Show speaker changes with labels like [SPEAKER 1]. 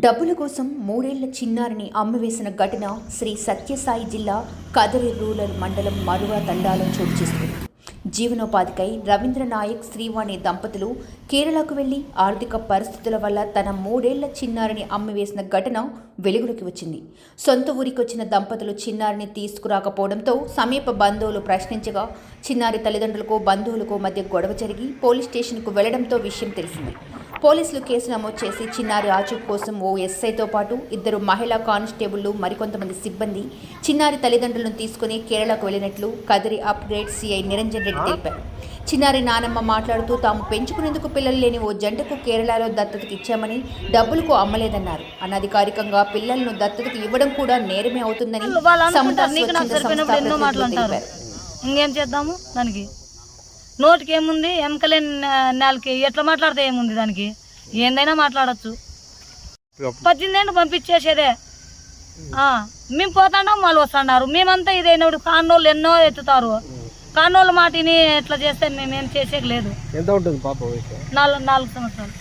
[SPEAKER 1] డబ్బుల కోసం 3 ఏళ్ల చిన్నారిని అమ్మివేసిన ఘటన శ్రీ సత్యసాయి జిల్లా కదిరి రూరల్ మండలం మరువ తండాలో చోటు చేసుకుంది. జీవనోపాధికై రవీంద్ర నాయక్ శ్రీవాణి దంపతులు కేరళకు వెళ్లి ఆర్థిక పరిస్థితుల వల్ల తన 3 ఏళ్ల చిన్నారిని అమ్మివేసిన ఘటన వెలుగులోకి వచ్చింది. సొంత ఊరికి వచ్చిన దంపతులు చిన్నారిని తీసుకురాకపోవడంతో సమీప బంధువులు ప్రశ్నించగా చిన్నారి తల్లిదండ్రులకు బంధువులకు మధ్య గొడవ జరిగి పోలీస్ స్టేషన్కు వెళ్లడంతో విషయం తెలిసింది. పోలీసులు కేసు నమోదు చేసి చిన్నారి ఆచూకీ కోసం ఓ ఎస్ఐతో పాటు 2 మహిళా కానిస్టేబుళ్లు మరికొంతమంది సిబ్బంది చిన్నారి తల్లిదండ్రులను తీసుకుని కేరళకు వెళ్లినట్లు కదిరి అప్గ్రేడ్ సిఐ నిరంజన్ రెడ్డి తెలిపారు. చిన్నారి నానమ్మ మాట్లాడుతూ తాము పెంచుకునేందుకు పిల్లలు లేని ఓ జంటకు కేరళలో దత్తతకు ఇచ్చామని డబ్బులకు అమ్మలేదన్నారు. అనధికారికంగా పిల్లలను దత్తతకు ఇవ్వడం కూడా నేరమే అవుతుందని
[SPEAKER 2] ఇంకేం చేద్దాము దానికి నోటికి ఏముంది ఎమకలేని నెలకి ఎట్లా మాట్లాడితే ఏముంది దానికి ఏందైనా మాట్లాడచ్చు. 18 ఏళ్ళు పంపించేసేదే మేము పోతాండాం వాళ్ళు వస్తున్నారు. మేమంతా ఇదైనప్పుడు కాన్నోళ్ళు ఎన్నో ఎత్తుతారు. కాన్నోళ్ళ మాటిని ఎట్లా చేస్తే మేమేం చేసేది లేదు.
[SPEAKER 3] 4 సంవత్సరాలు.